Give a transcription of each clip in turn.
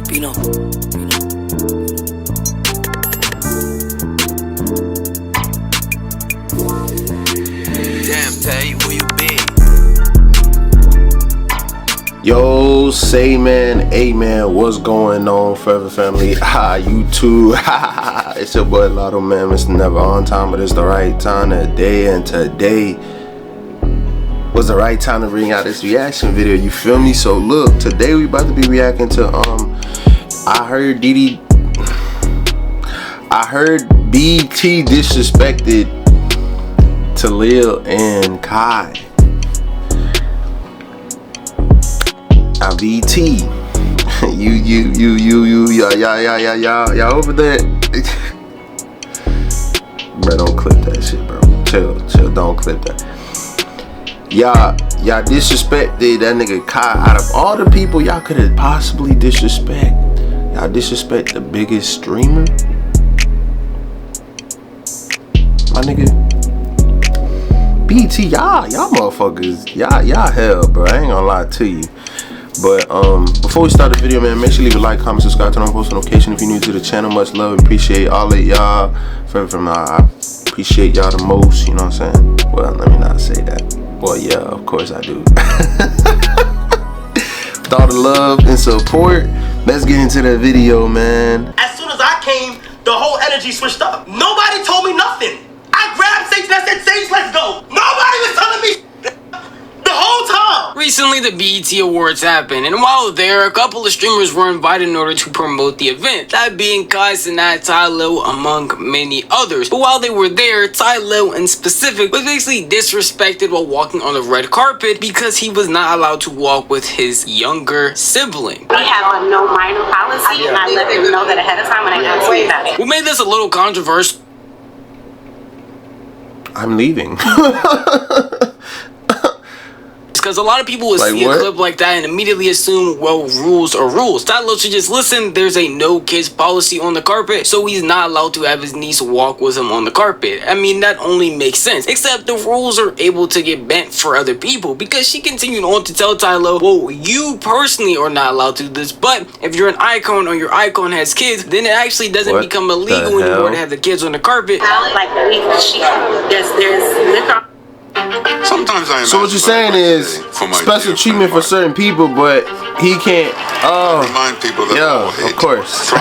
Pino. Damn, Tay, where you been? Yo, say man, hey man, what's going on, Forever Family? You too. It's your boy Lotto, man. It's never on time, but it's the right time today. And today was the right time to bring out this reaction video. You feel me? So look, today we about to be reacting to I heard BT disrespected Tylil and Kai. Now BT, y'all over there. Bro, don't clip that shit, bro. Chill, don't clip that. Y'all disrespected that nigga Kai. Out of all the people y'all could have possibly disrespect, y'all disrespect the biggest streamer. My nigga BT, y'all motherfuckers, y'all hell, bro. I ain't gonna lie to you. But before we start the video, man, make sure you leave a like, comment, subscribe, turn on post notification if you're new to the channel. Much love, appreciate all of y'all. I appreciate y'all the most, you know what I'm saying? Well, let me not say that. Well, yeah, of course I do. With all the love and support, let's get into the video, man. As soon as I came, the whole energy switched up. Nobody told me nothing. I grabbed Sage and I said, Sage, let's go. Nobody was telling me the whole time. Recently, the BET Awards happened, and while there, a couple of streamers were invited in order to promote the event, that being Kai, Cenat, Tylil, among many others. But while they were there, Tylil in specific was basically disrespected while walking on the red carpet because he was not allowed to walk with his younger sibling. We have a no minor policy, and I let them know that ahead of time when I asked them about it. What made this a little controversial? I'm leaving. Because a lot of people would see a clip like that and immediately assume, well, rules are rules. Tylil should just listen. There's a no kids policy on the carpet, so he's not allowed to have his niece walk with him on the carpet. I mean, that only makes sense. Except the rules are able to get bent for other people, because she continued on to tell Tylil, well, you personally are not allowed to do this, but if you're an icon or your icon has kids, then it actually doesn't become illegal anymore to have the kids on the carpet. Like, there's liquor. Sometimes I So what you're saying is special treatment for certain people, but he can't. Remind people that of course.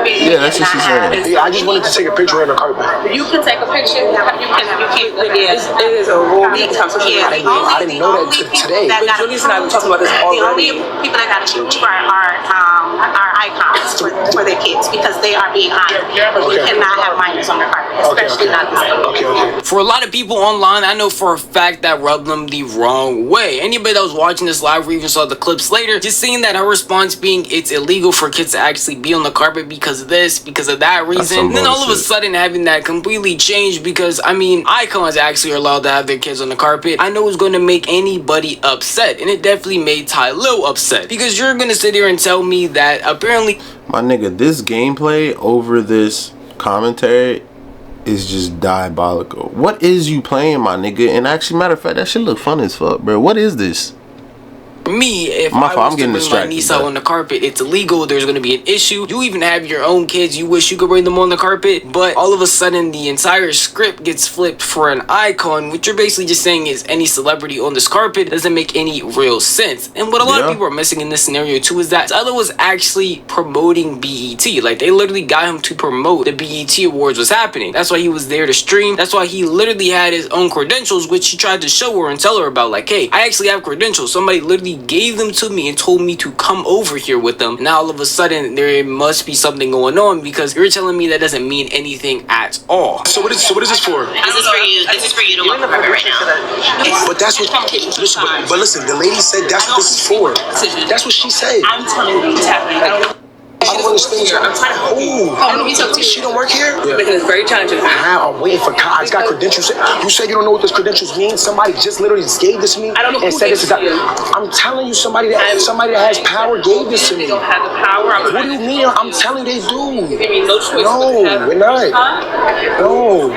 Yeah, that's what she's saying. Yeah, I just wanted to take a picture on the carpet. You can take a picture. You can't. It is a rule. I didn't know that today. But Julius and I were talking about this already. The only people that got to shoot are icons for their kids because they are being honored. You cannot have minors on the carpet, especially not this way. For a lot of people online, I know for a fact that rubbed them the wrong way. Anybody that was watching this live or even saw the clips later, just seeing that her response being it's illegal for kids to actually be on the carpet because of this, because of that reason, and then all of a sudden having that completely change because, I mean, icons actually are allowed to have their kids on the carpet, I know it's going to make anybody upset, and it definitely made Tylil upset, because you're going to sit here and tell me that apparently... My nigga, this gameplay over this commentary is just diabolical. What is you playing, my nigga? And actually, matter of fact, that shit look fun as fuck, bro. What is this? Me, if I was to bring my niece out on the carpet, it's illegal. There's going to be an issue. You even have your own kids. You wish you could bring them on the carpet, but all of a sudden the entire script gets flipped for an icon, which you're basically just saying is any celebrity on this carpet doesn't make any real sense. And what a lot of people are missing in this scenario too is that Tylil was actually promoting BET. Like, they literally got him to promote the BET Awards was happening. That's why he was there to stream. That's why he literally had his own credentials, which he tried to show her and tell her about. Like, hey, I actually have credentials. Somebody literally gave them to me and told me to come over here with them. Now all of a sudden there must be something going on because you're telling me that doesn't mean anything at all. So what is this for? This is for you. This is for you to walk the carpet right now. But that's what. But listen, the lady said that's what this is for. That's what she said. I'm telling you what's happening. don't understand. I'm trying to help you. She don't work here? Yeah. Making this very challenging. I'm waiting for Kai. It's got credentials. You said you don't know what those credentials mean? Somebody just literally just gave this to me. I don't know who said gave this is I'm telling you, somebody that has power gave this to me. They don't have the power. What do you mean? I'm telling you they do. You give me no choice. No, we're not. No.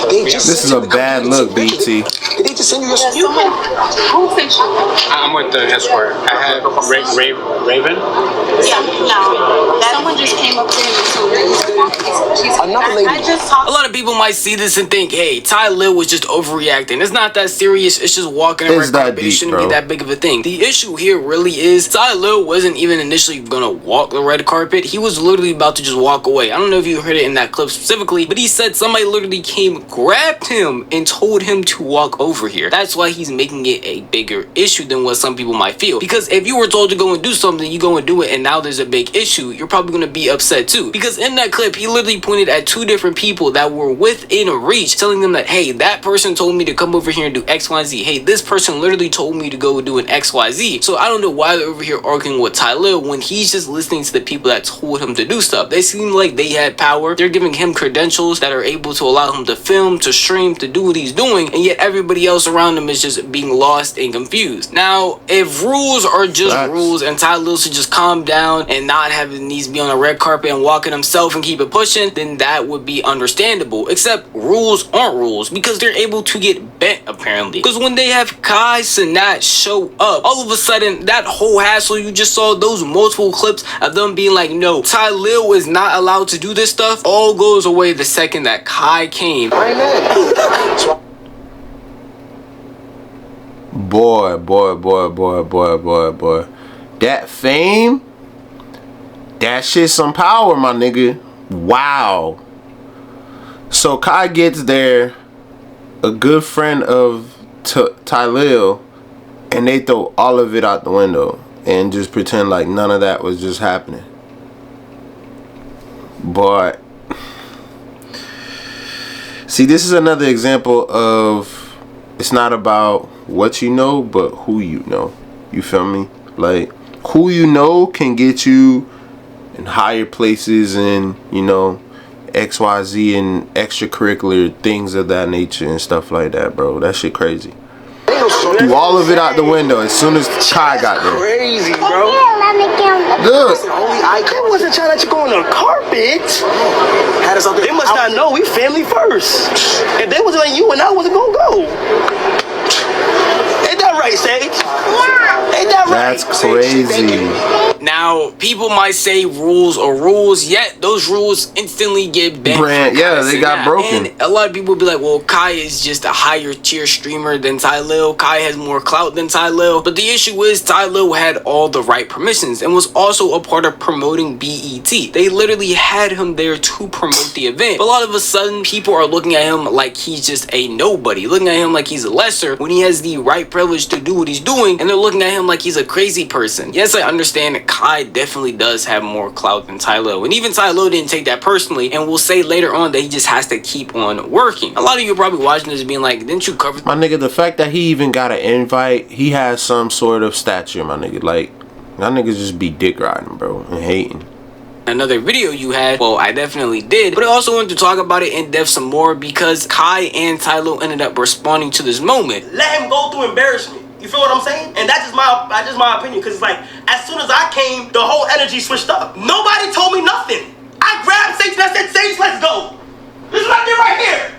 They just this is a bad look, BT. Did they just send you your Who sent you? I'm with the escort. I have Raven. Yeah, no. Someone just came up to him and told me. Another lady. I just talked. A lot of people might see this and think, hey, Tylil was just overreacting. It's not that serious. It's just walking a red carpet. It shouldn't be that big of a thing. The issue here really is Tylil wasn't even initially gonna walk the red carpet. He was literally about to just walk away. I don't know if you heard it in that clip specifically, but he said somebody literally came, grabbed him, and told him to walk over here. That's why he's making it a bigger issue than what some people might feel. Because if you were told to go and do something, you go and do it, and now there's a big issue, you're probably gonna be upset too. Because in that clip, he literally pointed at two different people that were within reach, telling them that, hey, that person told me to come over here and do X, Y, Z. Hey, this person literally told me to go do an X, Y, Z. So I don't know why they're over here arguing with Tylil when he's just listening to the people that told him to do stuff. They seem like they had power. They're giving him credentials that are able to allow him to film, to stream, to do what he's doing, and yet everybody else around him is just being lost and confused. Now, if rules are just rules and Tylil should just calm down and not having these be on a red carpet and walking himself and keep it pushing, then that would be understandable. Except rules aren't rules because they're able to get bent apparently. Because when they have Kai Cenat show up, all of a sudden that whole hassle you just saw, those multiple clips of them being like, no, Tylil is not allowed to do this stuff, all goes away the second that Kai came. Boy. That fame, that shit some power, my nigga. Wow. So Kai gets there, a good friend of Tylil, and they throw all of it out the window and just pretend like none of that was just happening. But see, this is another example of it's not about what you know, but who you know. You feel me? Like, who you know can get you in higher places and, you know, XYZ and extracurricular things of that nature and stuff like that, bro. That shit crazy. Threw all of it out the window as soon as Kai got there. Crazy, bro. Good. They wasn't trying to let you go on the carpet. They must not know we family first. If they wasn't on you and I wasn't gonna go. Ain't that right, Sage? Yeah. Ain't that right? That's crazy. Now, people might say rules are rules, yet those rules instantly get bent. Yeah, they got broken. And a lot of people be like, well, Kai is just a higher tier streamer than Tylil. Kai has more clout than Tylil. But the issue is Tylil had all the right permissions and was also a part of promoting BET. They literally had him there to promote the event. But all of a sudden, people are looking at him like he's just a nobody, looking at him like he's a lesser when he has the right privilege to do what he's doing, and they're looking at him like he's a crazy person. Yes, I understand that Kai definitely does have more clout than Tylil, and even Tylil didn't take that personally and will say later on that he just has to keep on working. A lot of you are probably watching this being like, didn't you cover my nigga? The fact that he even got an invite, he has some sort of stature, my nigga. Like, that niggas just be dick riding, bro, and hating. Another video you had? Well, I definitely did, but I also wanted to talk about it in depth some more because Kai and Tylil ended up responding to this moment. Let him go through embarrassment. You feel what I'm saying? And that's just my opinion, because it's like, as soon as I came, the whole energy switched up. Nobody told me nothing. I grabbed Sage and I said, Sage, let's go. This is what I did right here.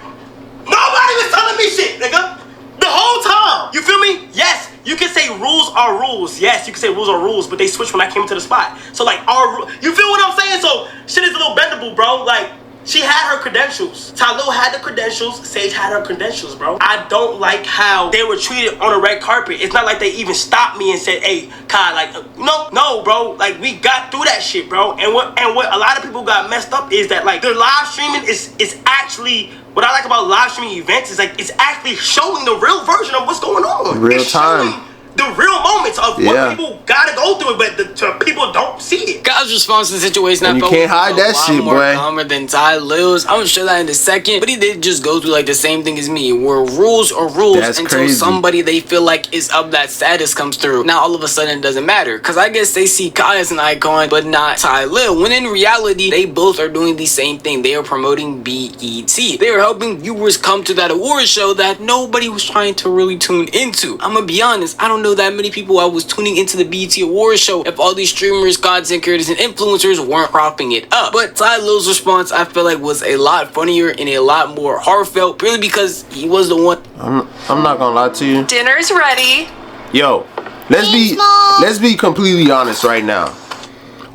Nobody was telling me shit, nigga. The whole time. You feel me? Yes, you can say rules are rules. Yes, you can say rules are rules, but they switched when I came into the spot. So like, you feel what I'm saying? So shit is a little bendable, bro. Like, she had her credentials. Tylil had the credentials. Sage had her credentials, bro. I don't like how they were treated on a red carpet. It's not like they even stopped me and said, hey, Kai, like, no, bro. Like, we got through that shit, bro. And what a lot of people got messed up is that, like, the live streaming is actually, what I like about live streaming events is, like, it's actually showing the real version of what's going on. Real time. the real moments of what people gotta go through, but the people don't see it. Kai's response to the situation, and I felt you can't hide that shit, more boy. calmer than Tylil's. I'm gonna show that in a second, but he did just go through like the same thing as me, where rules are rules until somebody they feel like is of that status comes through. Now all of a sudden it doesn't matter, because I guess they see Kai as an icon, but not Tylil. When in reality, they both are doing the same thing. They are promoting BET. They are helping viewers come to that award show that nobody was trying to really tune into. I'm gonna be honest, I don't know that many people I was tuning into the BET award show if all these streamers, content creators, and influencers weren't propping it up. But Tylil's response, I feel like, was a lot funnier and a lot more heartfelt, purely because he was the one. I'm not gonna lie to you. Dinner's ready. Yo, let's be completely honest right now.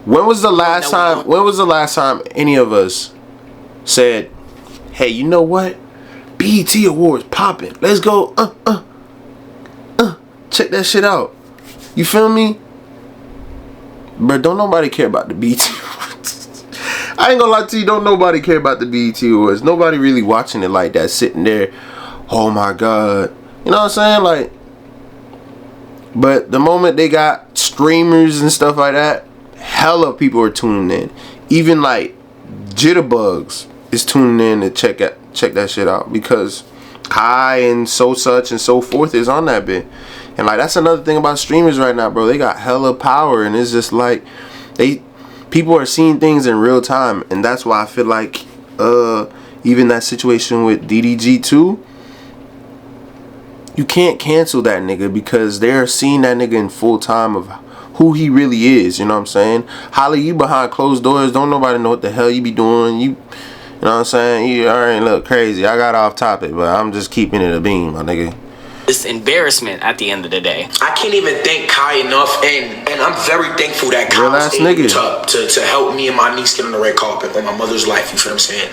When was the last time any of us said, hey, you know what? BET Awards popping. Let's go. Check that shit out. You feel me? But don't nobody care about the BET Awards. I ain't gonna lie to you, don't nobody care about the BET Awards. Nobody really watching it like that, sitting there. Oh my God. You know what I'm saying? Like, but the moment they got streamers and stuff like that, hella people are tuning in. Even like Jitterbugs is tuning in to check that shit out, because Kai and such and so forth is on that bit. And like, that's another thing about streamers right now, bro. They got hella power, and it's just like people are seeing things in real time, and that's why I feel like even that situation with DDG2, you can't cancel that nigga, because they're seeing that nigga in full time of who he really is. You know what I'm saying? Holly, you behind closed doors, don't nobody know what the hell you be doing. You know what I'm saying? You already look crazy. I got off topic, but I'm just keeping it a beam, my nigga. This embarrassment at the end of the day. I can't even thank Kai enough, and I'm very thankful that Kai was able to help me and my niece get on the red carpet on my mother's life. You feel what I'm saying?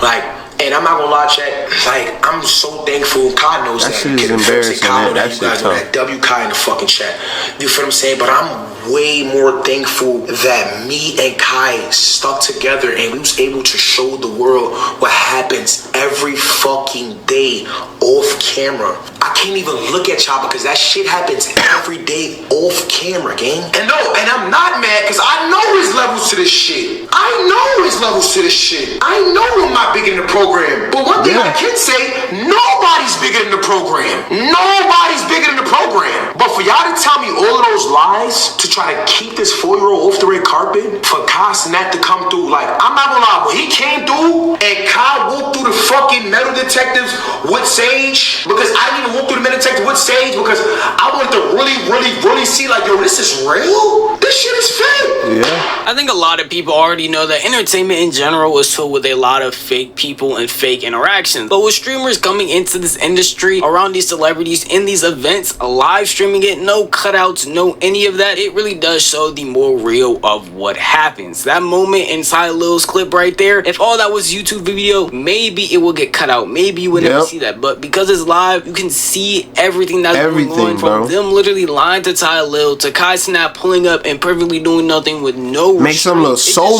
Like, and I'm not gonna lie, chat. Like, I'm so thankful. Kai knows that. Shit is embarrassing, man. That you guys know that. W Kai in the fucking chat. You feel what I'm saying? But I'm way more thankful that me and Kai stuck together and we was able to show the world what happens every fucking day off camera. I can't even look at y'all because that shit happens every day off camera, gang. And no, and I'm not mad because I know his levels to this shit. I know his levels to this shit. I know I'm not big in the program. But one thing I can say, nobody's bigger than the program. Nobody's bigger than the program. But for y'all to tell me all of those lies to try to keep this 4-year-old off the red carpet, for Kaicenat to come through, like, I'm not gonna lie, when he came through and Kai walked through the fucking metal detectives with Sage, because I didn't even walk through the metal detective with Sage because I wanted to really see, like, yo, this is real? This shit is fake. Yeah. I think a lot of people already know that entertainment in general is filled with a lot of fake people and fake interactions. But with streamers coming into this industry, around these celebrities, in these events, live streaming it, no cutouts, no any of that, it really does show the more real of what happens. That moment in Tylil's clip right there, if all that was YouTube video, maybe it will get cut out. Maybe you would never see that. But because it's live, you can see everything that's going on, from them literally lying to Tylil to Kaicenat pulling up and perfectly doing nothing with no makes them look so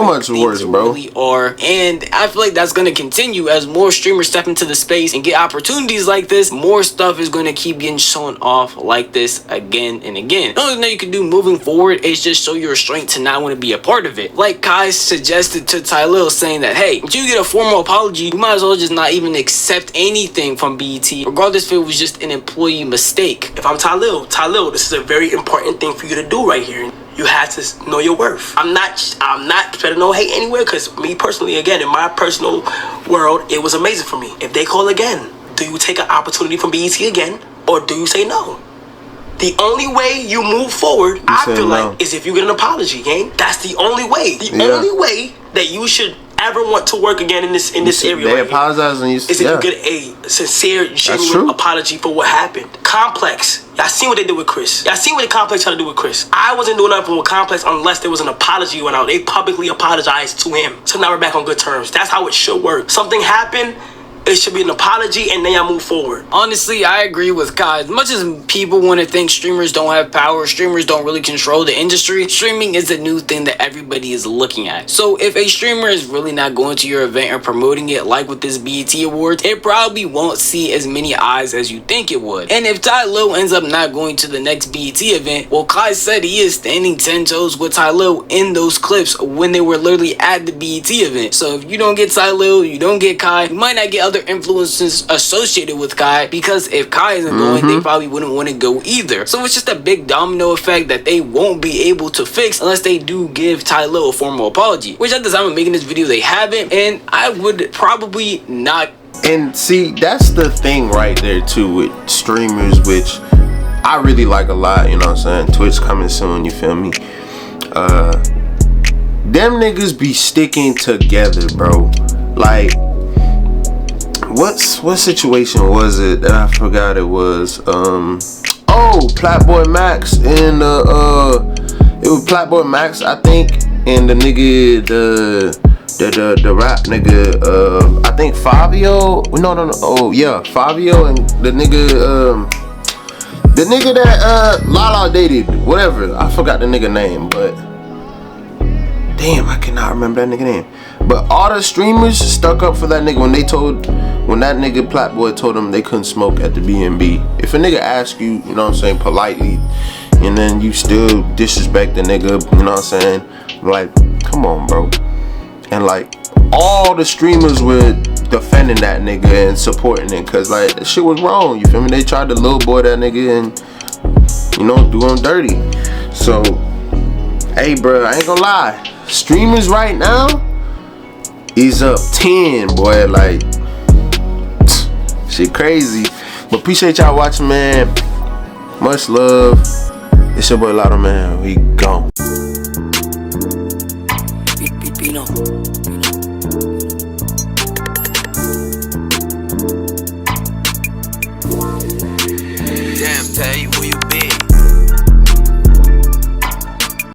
much worse, bro. Really are. And I feel like that's going to continue as more streamers step into the space and get opportunities like this. More stuff is going to keep getting shown off like this again and again. The only thing you can do moving forward is just show your strength to not want to be a part of it. Like Kai suggested to Tylil, saying that, hey, if you get a formal apology, you might as well just not even accept anything from BET, regardless if it was just an employee mistake. If I'm Tylil, this is a very important thing for you to do right here. You have to know your worth. I'm not spreading no hate anywhere, because me personally, again, in my personal world, it was amazing for me. If they call again, do you take an opportunity from BET again, or do you say no? The only way you move forward, I feel like, is if you get an apology, gang. That's the only way. The only way that you should ever want to work again in this area. They apologize and is if you get a sincere, genuine apology for what happened. Complex. Y'all seen what they did with Chris. Y'all seen what the Complex tried to do with Chris. I wasn't doing nothing with Complex unless there was an apology went out. They publicly apologized to him. So now we're back on good terms. That's how it should work. Something happened. it should be an apology, and then y'all move forward. Honestly, I agree with Kai. As much as people want to think streamers don't have power, streamers don't really control the industry, streaming is a new thing that everybody is looking at. So if a streamer is really not going to your event or promoting it, like with this BET Awards, it probably won't see as many eyes as you think it would. And if Tylil ends up not going to the next BET event, well, Kai said he is standing 10 toes with Tylil in those clips when they were literally at the BET event. So if you don't get Tylil, you don't get Kai, you might not get other influences associated with Kai, because if Kai isn't going, they probably wouldn't want to go either. So it's just a big domino effect that they won't be able to fix unless they do give Tylil a formal apology, which at the time of making this video they haven't, and I would probably not. And see, that's the thing right there too with streamers, which I really like a lot, you know what I'm saying? Twitch coming soon, you feel me? Them niggas be sticking together, bro. Like, what situation was it that I forgot it was? Oh, Platboy Max and it was Platboy Max, I think, and the nigga, the rap nigga, I think Fabio. No. Oh yeah, Fabio and the nigga that Lala dated, whatever. I forgot the nigga name, but damn, I cannot remember that nigga name. But all the streamers stuck up for that nigga when that nigga Platboy told them they couldn't smoke at the B&B. If a nigga asks you, you know what I'm saying, politely, and then you still disrespect the nigga, you know what I'm saying, like, come on, bro. And like, all the streamers were defending that nigga and supporting it, cause like, that shit was wrong, you feel me? They tried to little boy that nigga and, you know, do him dirty. So, hey bro, I ain't gonna lie, streamers right now is up 10, boy. Like, shit crazy. But appreciate y'all watching, man. Much love. It's your boy Lotto, man. We gone. Damn, Tay,